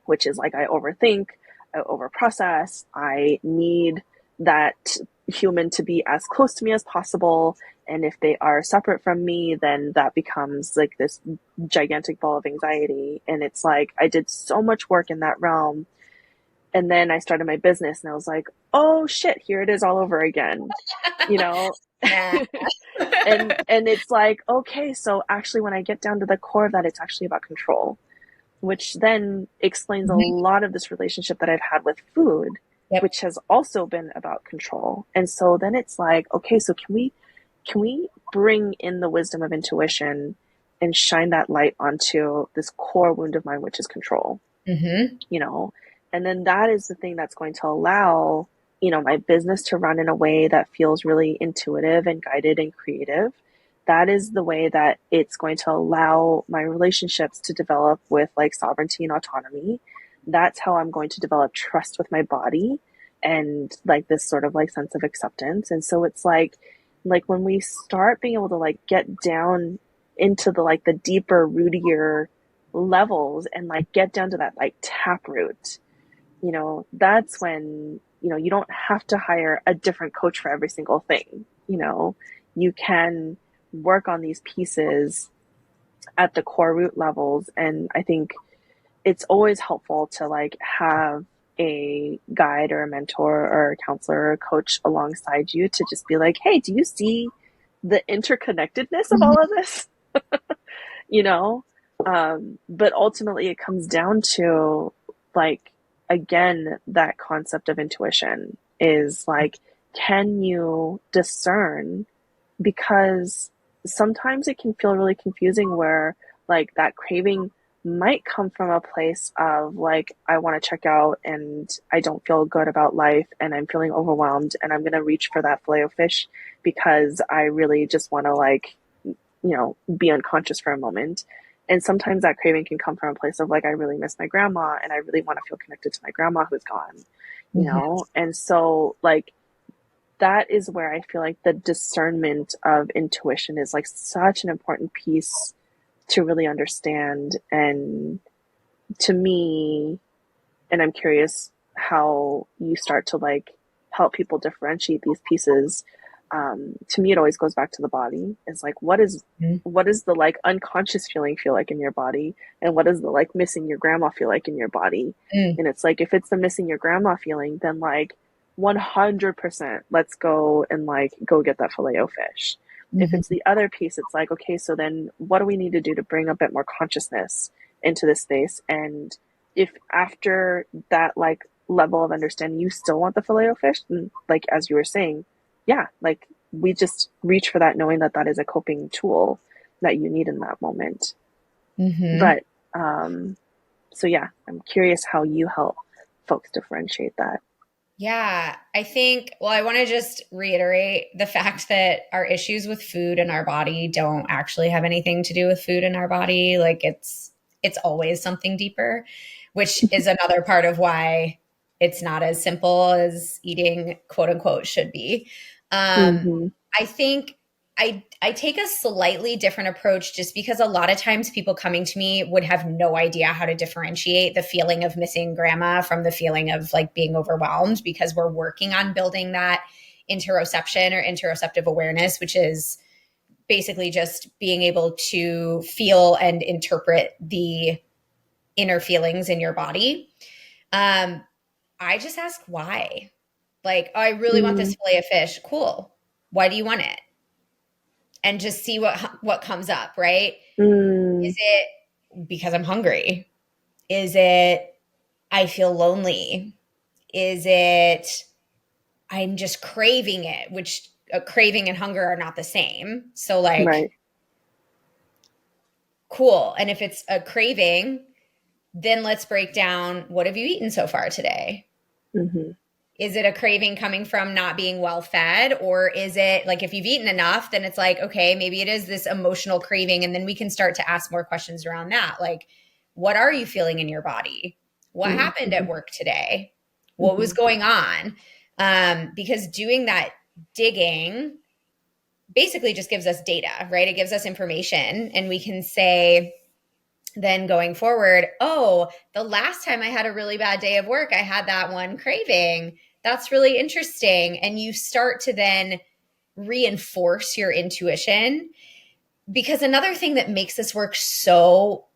which is like I overthink, I overprocess, I need that human to be as close to me as possible. And if they are separate from me, then that becomes like this gigantic ball of anxiety. And it's like I did so much work in that realm. And then I started my business and I was like, oh shit, here it is all over again, you know? Yeah. And it's like, okay, so actually when I get down to the core of that, it's actually about control, which then explains a Mhm. lot of this relationship that I've had with food, Yep. which has also been about control. And so then it's like, okay, so can we bring in the wisdom of intuition and shine that light onto this core wound of mine, which is control, Mhm. you know? And then that is the thing that's going to allow, my business to run in a way that feels really intuitive and guided and creative. That is the way that it's going to allow my relationships to develop with like sovereignty and autonomy. That's how I'm going to develop trust with my body and like this sort of like sense of acceptance. And so it's like when we start being able to like get down into the like the deeper, rootier levels and like get down to that like taproot, that's when, you don't have to hire a different coach for every single thing. You can work on these pieces at the core root levels. And I think it's always helpful to like have a guide or a mentor or a counselor or a coach alongside you to just be like, hey, do you see the interconnectedness of all Mhm. of this? you know? But ultimately, it comes down to like, again, that concept of intuition is like, can you discern? Because sometimes it can feel really confusing where like that craving might come from a place of like, I want to check out and I don't feel good about life and I'm feeling overwhelmed and I'm going to reach for that filet of fish because I really just want to like, be unconscious for a moment. And sometimes that craving can come from a place of like, I really miss my grandma and I really want to feel connected to my grandma who's gone. Mhm. And so like that is where I feel like the discernment of intuition is like such an important piece to really understand. And to me, and I'm curious how you start to like help people differentiate these pieces. To me, it always goes back to the body. It's like, Mhm. what is the like unconscious feeling feel like in your body, and what does the like missing your grandma feel like in your body? Mm. And it's like if it's the missing your grandma feeling, then like 100% let's go and like go get that filet o fish. If it's Mhm. the other piece, it's like, okay, so then what do we need to do to bring a bit more consciousness into this space? And if after that like level of understanding you still want the filet o fish, then like as you were saying, yeah, like we just reach for that knowing that that is a coping tool that you need in that moment. Mhm. But so yeah, I'm curious how you help folks differentiate that. Yeah, I think, well, I want to just reiterate the fact that our issues with food in our body don't actually have anything to do with food in our body. Like it's always something deeper, which is another part of why it's not as simple as eating quote unquote should be. Um, Mm-hmm. I think I take a slightly different approach just because a lot of times people coming to me would have no idea how to differentiate the feeling of missing grandma from the feeling of like being overwhelmed, because we're working on building that interoception or interoceptive awareness, which is basically just being able to feel and interpret the inner feelings in your body. I just ask why. Like, oh, I really want Mm, this fillet of fish. Cool. Why do you want it? And just see what comes up, right? Is mm, it because I'm hungry? Is it I feel lonely? Is it I'm just craving it, which a craving and hunger are not the same. So like, right. cool. And if it's a craving, then let's break down, what have you eaten so far today? Mm-hmm. Is it a craving coming from not being well fed? Or is it like, if you've eaten enough, then it's like, okay, maybe it is this emotional craving. And then we can start to ask more questions around that. Like, what are you feeling in your body? What happened Mm-hmm. at work today? What was Mm-hmm. going on? Because doing that digging basically just gives us data, right? It gives us information, and we can say, then going forward, oh, the last time I had a really bad day of work, I had that one craving. That's really interesting. And you start to then reinforce your intuition, because another thing that makes this work so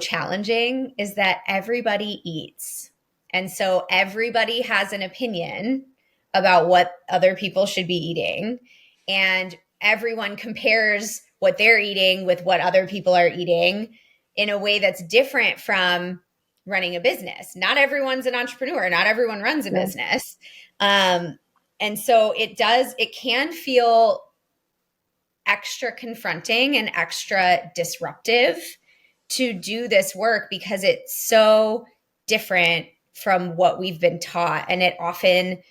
challenging is that everybody eats. And so everybody has an opinion about what other people should be eating, and everyone compares what they're eating with what other people are eating in a way that's different from running a business. Not everyone's an entrepreneur, not everyone runs a Yeah. business. um, and so it can feel extra confronting and extra disruptive to do this work, because it's so different from what we've been taught. And it often,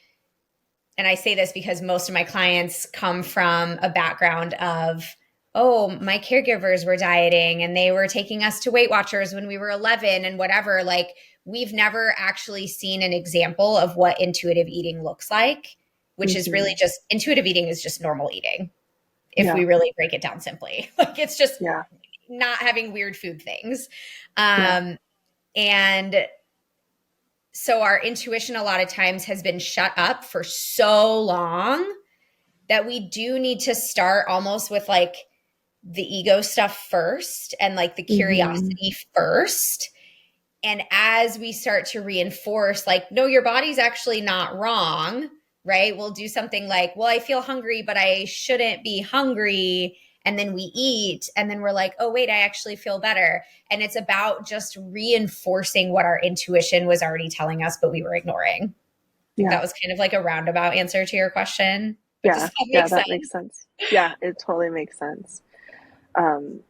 and I say this because most of my clients come from a background of, oh, my caregivers were dieting and they were taking us to Weight Watchers when we were 11 and whatever. Like, we've never actually seen an example of what intuitive eating looks like, which is Mm-hmm. really just intuitive eating is just normal eating, if Yeah. we really break it down simply. Like, it's just Yeah. not having weird food things. Yeah. And so our intuition a lot of times has been shut up for so long that we do need to start almost with like the ego stuff first, and like the Mm-hmm. curiosity first. And as we start to reinforce, like, no, your body's actually not wrong, right? We'll do something like, well, I feel hungry, but I shouldn't be hungry. And then we eat, and then we're like, oh, wait, I actually feel better. And it's about just reinforcing what our intuition was already telling us, but we were ignoring. I think Yeah. that was kind of like a roundabout answer to your question. But does Yeah. that Yeah. make That makes sense? sense. Yeah. It totally makes sense. Um,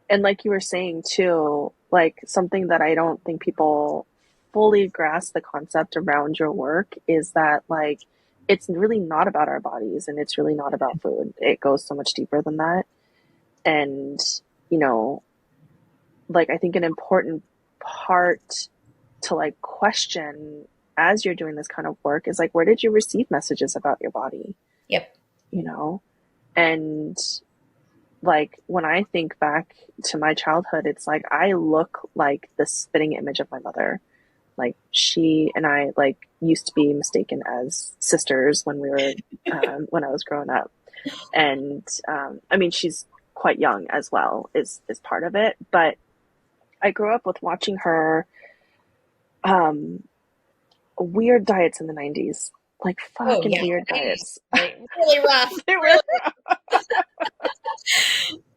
and like you were saying too, like something that I don't think people fully grasp the concept around your work is that like it's really not about our bodies and it's really not about food. It goes so much deeper than that. And, you know, like I think an important part to like question as you're doing this kind of work is like, where did you receive messages about your body? Yep. You know? And like when I think back to my childhood, it's like I look like the spitting image of my mother. Like she and I like used to be mistaken as sisters when we were when I was growing up. And I mean, she's quite young as well, is part of it. But I grew up with watching her um, weird diets in the 90s, like Oh, fucking yeah. weird The 90s, diets. right? Really rough. They were, Really.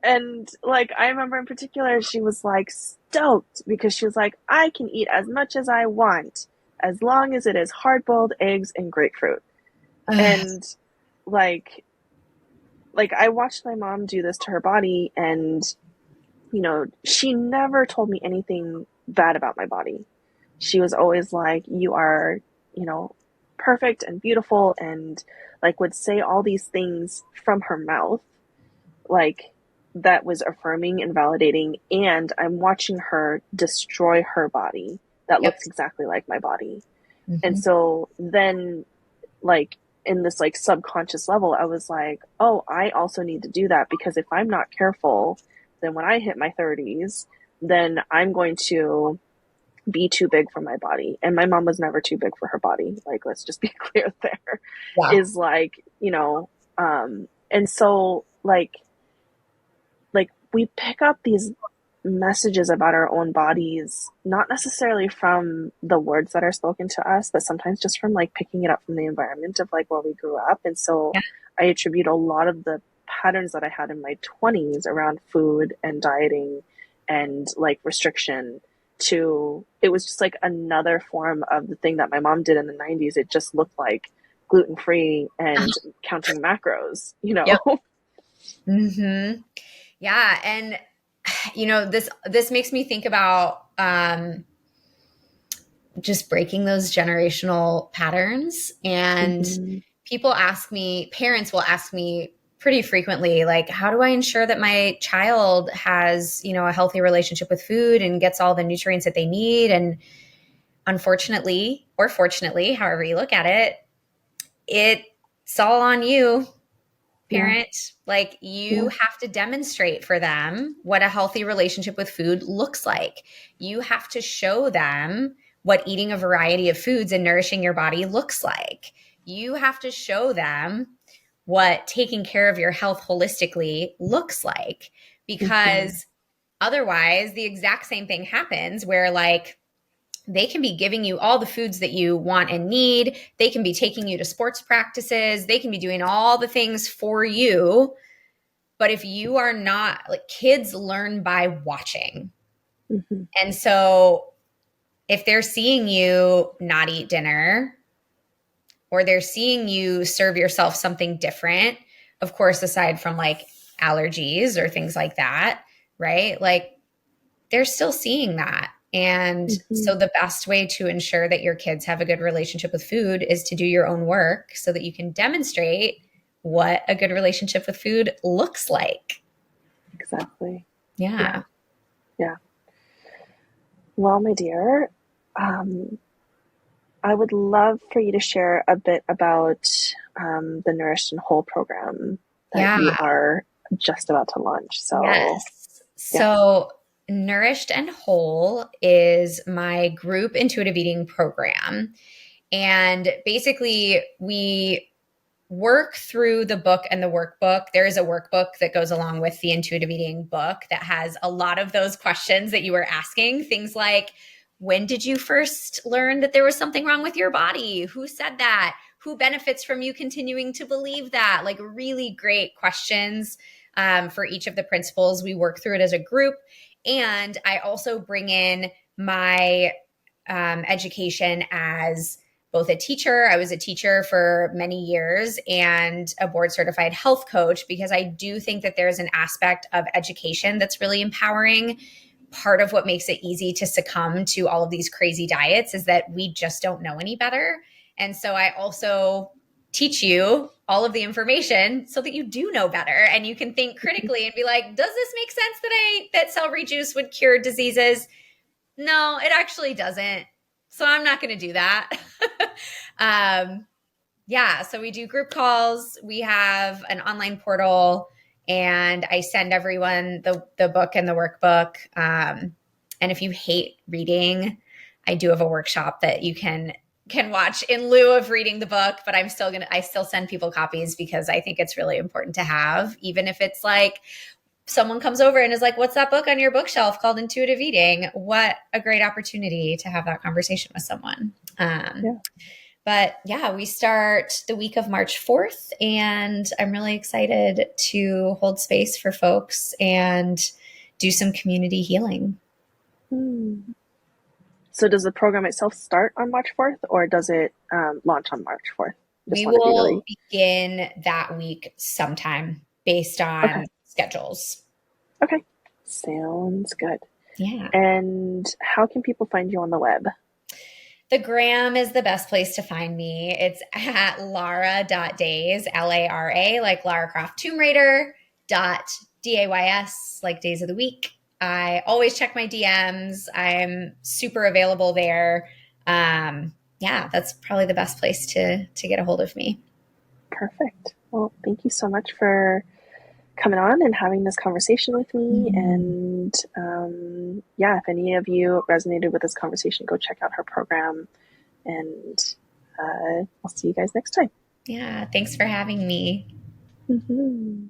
and like I remember in particular, she was like stoked because she was like, I can eat as much as I want as long as it is hard boiled eggs and grapefruit. And like I watched my mom do this to her body, and you know, she never told me anything bad about my body. She was always like, you are, you know, perfect and beautiful, and like would say all these things from her mouth, like that was affirming and validating. And I'm watching her destroy her body that Yep. looks exactly like my body. And Mhm. so then, like, in this like subconscious level, I was like, oh, I also need to do that, because if I'm not careful, then when I hit my 30s, then I'm going to be too big for my body. And my mom was never too big for her body. Like, let's just be clear there. Yeah. Is like, and so like we pick up these messages about our own bodies, not necessarily from the words that are spoken to us, but sometimes just from like picking it up from the environment of like where we grew up. And so Yeah. I attribute a lot of the patterns that I had in my 20s around food and dieting and like restriction to, it was just like another form of the thing that my mom did in the 90s. It just looked like gluten free and counting macros, you know? Yep. Mm-hmm. Yeah. And this makes me think about just breaking those generational patterns. And Mm-hmm. parents will ask me pretty frequently, like, how do I ensure that my child has, a healthy relationship with food and gets all the nutrients that they need? And unfortunately, or fortunately, however you look at it, it's all on you, Yeah. parent. Like, you Yeah. have to demonstrate for them what a healthy relationship with food looks like. You have to show them what eating a variety of foods and nourishing your body looks like. You have to show them what taking care of your health holistically looks like, Mm-hmm. because otherwise the exact same thing happens where, like, they can be giving you all the foods that you want and need. They can be taking you to sports practices. They can be doing all the things for you. But if you are not, like, kids learn by watching. Mm-hmm. And so if they're seeing you not eat dinner, or they're seeing you serve yourself something different, of course, aside from like allergies or things like that, right? Like, they're still seeing that. And Mm-hmm. so the best way to ensure that your kids have a good relationship with food is to do your own work so that you can demonstrate what a good relationship with food looks like. Exactly. Yeah. Yeah. Yeah. Well, my dear, um, I would love for you to share a bit about the Nourished and Whole program that Yeah. you are just about to launch. So, Yes. yeah. So, Nourished and Whole is my group intuitive eating program. And basically, we work through the book and the workbook. There is a workbook that goes along with the intuitive eating book that has a lot of those questions that you were asking. Things like, when did you first learn that there was something wrong with your body? Who said that? Who benefits from you continuing to believe that? Like, really great questions for each of the principles. We work through it as a group. And I also bring in my education as both a teacher. I was a teacher for many years and a board certified health coach, because I do think that there's an aspect of education that's really empowering. Part of what makes it easy to succumb to all of these crazy diets is that we just don't know any better. And so I also teach you all of the information so that you do know better and you can think critically and be like, does this make sense that celery juice would cure diseases? No, it actually doesn't. So I'm not going to do that. um, yeah. So we do group calls. We have an online portal, and I send everyone the book and the workbook. And if you hate reading, I do have a workshop that you can watch in lieu of reading the book, but I still send people copies because I think it's really important to have, even if it's like someone comes over and is like, what's that book on your bookshelf called Intuitive Eating? What a great opportunity to have that conversation with someone. Yeah. But yeah, we start the week of March 4th, and I'm really excited to hold space for folks and do some community healing. Hmm. So, does the program itself start on March 4th, or does it launch on March 4th? Just We want to be will really begin that week sometime based okay. on schedules. Okay. Sounds good. Yeah. And how can people find you on the web? The gram is the best place to find me. It's at lara.days, Lara, like Lara Croft Tomb Raider, days, like days of the week. I always check my DMs. I'm super available there. Yeah, that's probably the best place to get a hold of me. Perfect. Well, thank you so much for coming on and having this conversation with me. Mhm. And yeah, if any of you resonated with this conversation, go check out her program. And I'll see you guys next time. Yeah, thanks for having me. Mm-hmm.